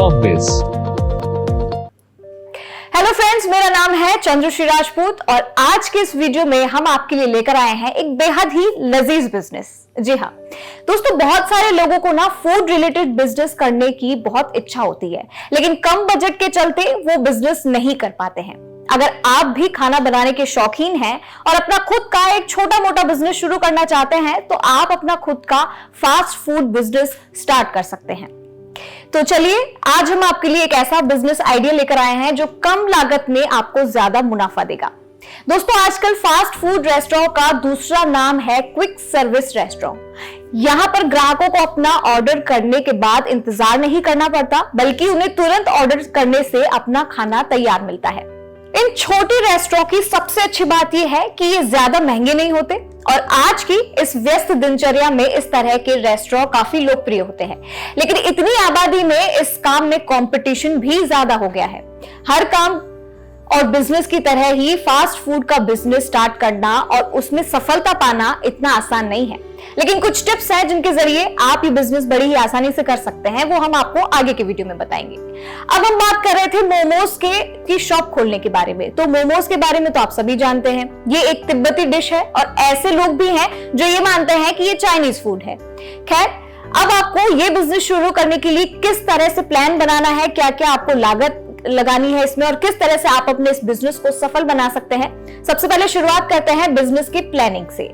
Shopbiz। Hello friends, मेरा नाम है चंद्रश्री राजपूत और आज के इस वीडियो में हम आपके लिए लेकर आए हैं एक बेहद ही लजीज बिजनेस। जी हाँ दोस्तों, बहुत सारे लोगों को ना फूड रिलेटेड बिजनेस करने की बहुत इच्छा होती है, लेकिन कम बजट के चलते वो बिजनेस नहीं कर पाते हैं। अगर आप भी खाना बनाने के शौकीन हैं और अपना खुद का एक छोटा मोटा बिजनेस शुरू करना चाहते हैं तो आप अपना खुद का फास्ट फूड बिजनेस स्टार्ट कर सकते हैं। तो चलिए, आज हम आपके लिए एक ऐसा बिजनेस आइडिया लेकर आए हैं जो कम लागत में आपको ज्यादा मुनाफा देगा। दोस्तों, आजकल फास्ट फूड रेस्टोरेंट का दूसरा नाम है क्विक सर्विस रेस्टोरेंट। यहां पर ग्राहकों को अपना ऑर्डर करने के बाद इंतजार नहीं करना पड़ता, बल्कि उन्हें तुरंत ऑर्डर करने से अपना खाना तैयार मिलता है। इन छोटे रेस्टोरेंट की सबसे अच्छी बात यह है कि ये ज्यादा महंगे नहीं होते और आज की इस व्यस्त दिनचर्या में इस तरह के रेस्टोरेंट काफी लोकप्रिय होते हैं। लेकिन इतनी आबादी में इस काम में कंपटीशन भी ज्यादा हो गया है। हर काम और बिजनेस की तरह ही फास्ट फूड का बिजनेस स्टार्ट करना और उसमें सफलता पाना इतना आसान नहीं है, लेकिन कुछ टिप्स हैं जिनके जरिए आप ये बिजनेस बड़ी ही आसानी से कर सकते हैं, वो हम आपको आगे के वीडियो में बताएंगे। अब हम बात कर रहे थे मोमोज की शॉप खोलने के बारे में। तो मोमोज के बारे में तो आप सभी जानते हैं, ये एक तिब्बती डिश है और ऐसे लोग भी हैं जो ये मानते हैं कि ये चाइनीज फूड है। खैर, अब आपको ये बिजनेस शुरू करने के लिए किस तरह से प्लान बनाना है, क्या क्या आपको लागत लगानी है इसमें और किस तरह से आप अपने इस बिजनेस को सफल बना सकते हैं। सबसे पहले शुरुआत करते हैं बिजनेस की प्लानिंग से।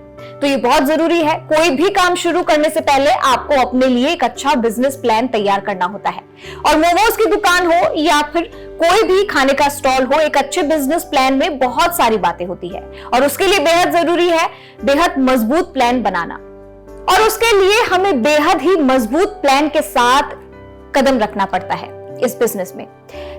तो ये बहुत जरूरी है। कोई भी काम शुरू करने से पहले आपको अपने लिए एक अच्छा बिजनेस प्लान तैयार करना होता है। और मोमोज की दुकान हो या फिर कोई भी खाने का स्टॉल हो, एक अच्छे बिजनेस प्लान में बहुत सारी बातें होती है और उसके लिए बेहद जरूरी है बेहद मजबूत प्लान बनाना। और उसके लिए हमें बेहद ही मजबूत प्लान के साथ कदम रखना पड़ता है इस बिजनेस में।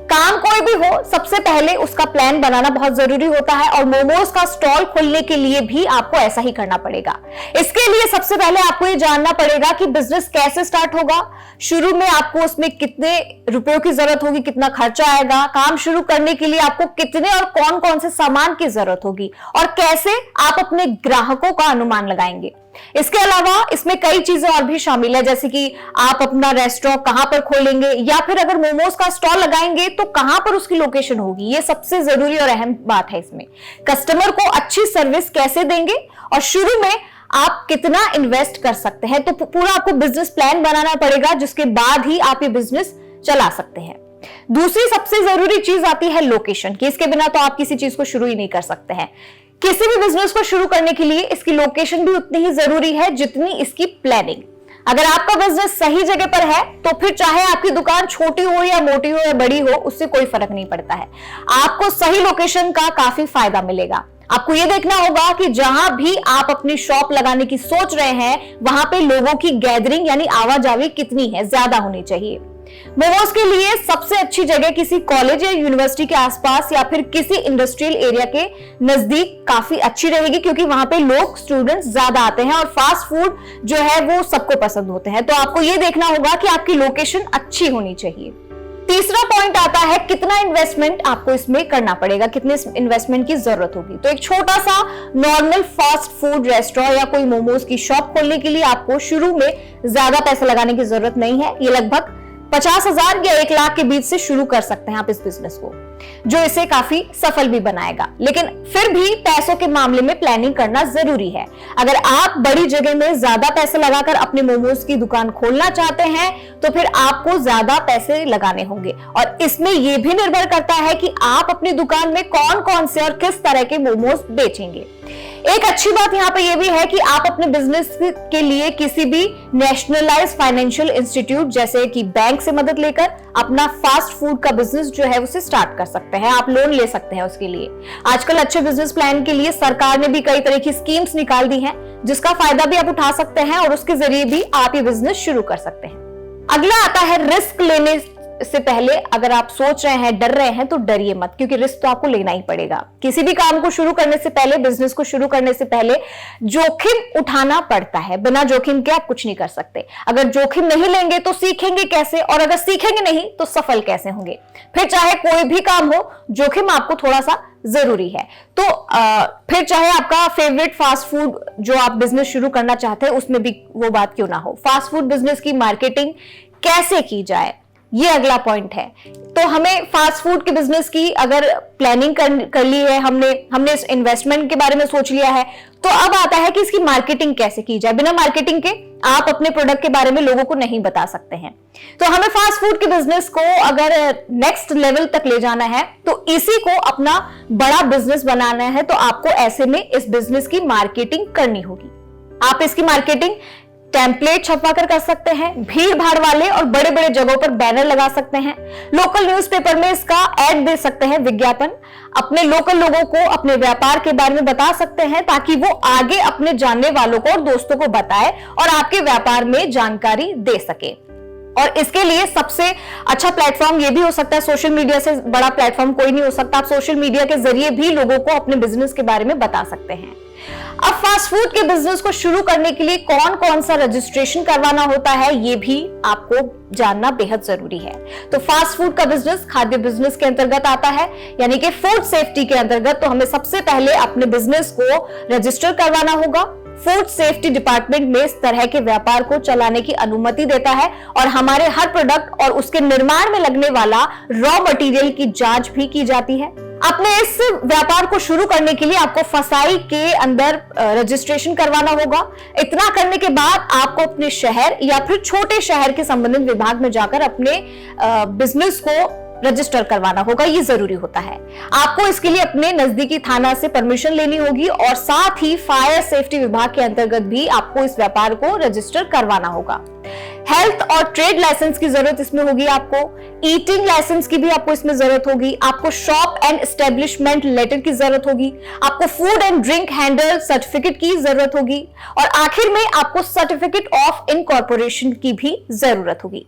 काम कोई भी हो, सबसे पहले उसका प्लान बनाना बहुत जरूरी होता है और मोमोज का स्टॉल खोलने के लिए भी आपको ऐसा ही करना पड़ेगा। इसके लिए सबसे पहले आपको ये जानना पड़ेगा कि बिजनेस कैसे स्टार्ट होगा, शुरू में आपको उसमें कितने रुपयों की जरूरत होगी, कितना खर्चा आएगा, काम शुरू करने के लिए आपको कितने और कौन कौन से सामान की जरूरत होगी और कैसे आप अपने ग्राहकों का अनुमान लगाएंगे। इसके अलावा इसमें कई चीजें और भी शामिल है, जैसे कि आप अपना रेस्टोरेंट कहां पर खोलेंगे या फिर अगर मोमोज का स्टॉल लगाएंगे तो कहां पर उसकी लोकेशन होगी। ये सबसे जरूरी और अहम बात है। इसमें कस्टमर को अच्छी सर्विस कैसे देंगे और शुरू में आप कितना इन्वेस्ट कर सकते हैं। तो पूरा आपको बिजनेस प्लान बनाना पड़ेगा, जिसके बाद ही आप ये बिजनेस चला सकते हैं। दूसरी सबसे जरूरी चीज आती है लोकेशन की। इसके बिना तो आप किसी चीज को शुरू ही नहीं कर सकते हैं। किसी भी बिजनेस को शुरू करने के लिए इसकी लोकेशन भी उतनी ही जरूरी है जितनी इसकी प्लानिंग। अगर आपका बिजनेस सही जगह पर है तो फिर चाहे आपकी दुकान छोटी हो या मोटी हो या बड़ी हो, उससे कोई फर्क नहीं पड़ता है। आपको सही लोकेशन का काफी फायदा मिलेगा। आपको यह देखना होगा कि जहां भी आप अपनी शॉप लगाने की सोच रहे हैं वहां पे लोगों की गैदरिंग यानी आवाजाही कितनी है, ज्यादा होनी चाहिए। मोमोज के लिए सबसे अच्छी जगह किसी कॉलेज या यूनिवर्सिटी के आसपास या फिर किसी इंडस्ट्रियल एरिया के नजदीक काफी अच्छी रहेगी, क्योंकि वहां पे लोग स्टूडेंट्स ज्यादा आते हैं और फास्ट फूड जो है वो सबको पसंद होते हैं। तो आपको ये देखना होगा कि आपकी लोकेशन अच्छी होनी चाहिए। तीसरा पॉइंट आता है कितना इन्वेस्टमेंट आपको इसमें करना पड़ेगा, कितने इन्वेस्टमेंट की जरूरत होगी। तो एक छोटा सा नॉर्मल फास्ट फूड रेस्टोरेंट या कोई मोमोज की शॉप खोलने के लिए आपको शुरू में ज्यादा पैसा लगाने की जरूरत नहीं है। ये लगभग 50,000 या 1 लाख के बीच से शुरू कर सकते हैं आप इस बिजनेस को, जो इसे काफी सफल भी बनाएगा। लेकिन फिर भी पैसों के मामले में प्लानिंग करना जरूरी है। अगर आप बड़ी जगह में ज्यादा पैसे लगाकर अपने मोमोज की दुकान खोलना चाहते हैं तो फिर आपको ज्यादा पैसे लगाने होंगे और इसमें यह भी निर्भर करता है कि आप अपनी दुकान में कौन कौन से और किस तरह के मोमोज बेचेंगे। एक अच्छी बात यहाँ पे ये भी है कि आप अपने बिजनेस के लिए किसी भी नेशनलाइज्ड फाइनेंशियल इंस्टीट्यूट जैसे कि बैंक से मदद लेकर अपना फास्ट फूड का बिजनेस जो है उसे स्टार्ट कर सकते हैं। आप लोन ले सकते हैं उसके लिए। आजकल अच्छे बिजनेस प्लान के लिए सरकार ने भी कई तरह की स्कीम्स निकाल दी हैं, जिसका फायदा भी आप उठा सकते हैं और उसके जरिए भी आप ये बिजनेस शुरू कर सकते हैं। अगला आता है रिस्क लेने से पहले। अगर आप सोच रहे हैं, डर रहे हैं, तो डरिए मत, क्योंकि रिस्क तो आपको लेना ही पड़ेगा। किसी भी काम को शुरू करने से पहले, बिजनेस को शुरू करने से पहले जोखिम उठाना पड़ता है। बिना जोखिम के आप कुछ नहीं कर सकते। अगर जोखिम नहीं लेंगे तो सीखेंगे कैसे, और अगर सीखेंगे नहीं तो सफल कैसे होंगे। फिर चाहे कोई भी काम हो, जोखिम आपको थोड़ा सा जरूरी है। तो फिर चाहे आपका फेवरेट फास्ट फूड जो आप बिजनेस शुरू करना चाहते हैं उसमें भी वो बात क्यों ना हो। फास्ट फूड बिजनेस की मार्केटिंग कैसे की जाए, ये अगला पॉइंट है। तो हमें फास्ट फूड के बिजनेस की अगर प्लानिंग कर ली है, हमने इस इन्वेस्टमेंट के बारे में सोच लिया है, तो अब आता है कि इसकी मार्केटिंग कैसे की जाए। बिना मार्केटिंग के आप अपने प्रोडक्ट के बारे में लोगों को नहीं बता सकते हैं। तो हमें फास्ट फूड के बिजनेस को अगर नेक्स्ट लेवल तक ले जाना है, तो इसी को अपना बड़ा बिजनेस बनाना है, तो आपको ऐसे में इस बिजनेस की मार्केटिंग करनी होगी। आप इसकी मार्केटिंग टेम्पलेट छपवाकर कर सकते हैं, भीड़ भाड़ वाले और बड़े बड़े जगहों पर बैनर लगा सकते हैं, लोकल न्यूज़पेपर में इसका ऐड दे सकते हैं, विज्ञापन अपने लोकल लोगों को अपने व्यापार के बारे में बता सकते हैं, ताकि वो आगे अपने जानने वालों को और दोस्तों को बताए और आपके व्यापार में जानकारी दे सके। और इसके लिए सबसे अच्छा प्लेटफॉर्म ये भी हो सकता है, सोशल मीडिया से बड़ा प्लेटफॉर्म कोई नहीं हो सकता। आप सोशल मीडिया के जरिए भी लोगों को अपने बिजनेस के बारे में बता सकते हैं। अब फास्ट फूड के बिजनेस को शुरू करने के लिए कौन कौन सा रजिस्ट्रेशन करवाना होता है, ये भी आपको जानना बेहद जरूरी है। तो फास्ट फूड का बिजनेस खाद्य बिजनेस के अंतर्गत आता है, यानी कि फूड सेफ्टी के अंतर्गत। तो हमें सबसे पहले अपने बिजनेस को रजिस्टर करवाना होगा। फूड सेफ्टी डिपार्टमेंट में इस तरह के व्यापार को चलाने की अनुमति देता है और हमारे हर प्रोडक्ट और उसके निर्माण में लगने वाला रॉ मटेरियल की जांच भी की जाती है। अपने इस व्यापार को शुरू करने के लिए आपको फसाई के अंदर रजिस्ट्रेशन करवाना होगा। इतना करने के बाद आपको अपने शहर या फिर छोटे शहर के संबंधित विभाग में जाकर अपने बिजनेस को रजिस्टर करवाना होगा। ये जरूरी होता है। आपको इसके लिए अपने नजदीकी थाना से परमिशन लेनी होगी और साथ ही फायर सेफ्टी विभाग के अंतर्गत भी आपको इस व्यापार को रजिस्टर करवाना होगा। हेल्थ और ट्रेड लाइसेंस की जरूरत इसमें होगी। आपको ईटिंग लाइसेंस की भी आपको इसमें जरूरत होगी। आपको शॉप एंड एस्टेब्लिशमेंट लेटर की जरूरत होगी। आपको food and drink handle certificate की जरूरत होगी और आखिर में आपको सर्टिफिकेट ऑफ इनकॉर्पोरेशन की भी जरूरत होगी।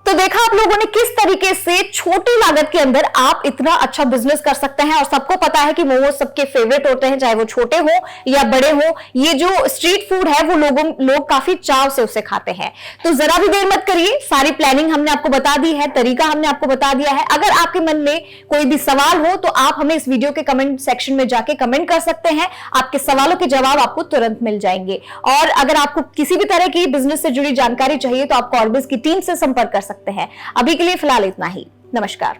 तो देखा आप लोगों ने किस तरीके से छोटी लागत के अंदर आप इतना अच्छा बिजनेस कर सकते हैं। और सबको पता है कि मोमोज सबके फेवरेट होते हैं, चाहे वो छोटे हो या बड़े हो। ये जो स्ट्रीट फूड है वो लोग काफी चाव से उसे खाते हैं। तो जरा भी देर मत करिए, सारी प्लानिंग हमने आपको बता दी है, तरीका हमने आपको बता दिया है। अगर आपके मन में कोई भी सवाल हो तो आप हमें इस वीडियो के कमेंट सेक्शन में जाके कमेंट कर सकते हैं। आपके सवालों के जवाब आपको तुरंत मिल जाएंगे। और अगर आपको किसी भी तरह की बिजनेस से जुड़ी जानकारी चाहिए तो आप कॉर्बिस की टीम से संपर्क कर सकते हैं। अभी के लिए फिलहाल इतना ही। नमस्कार।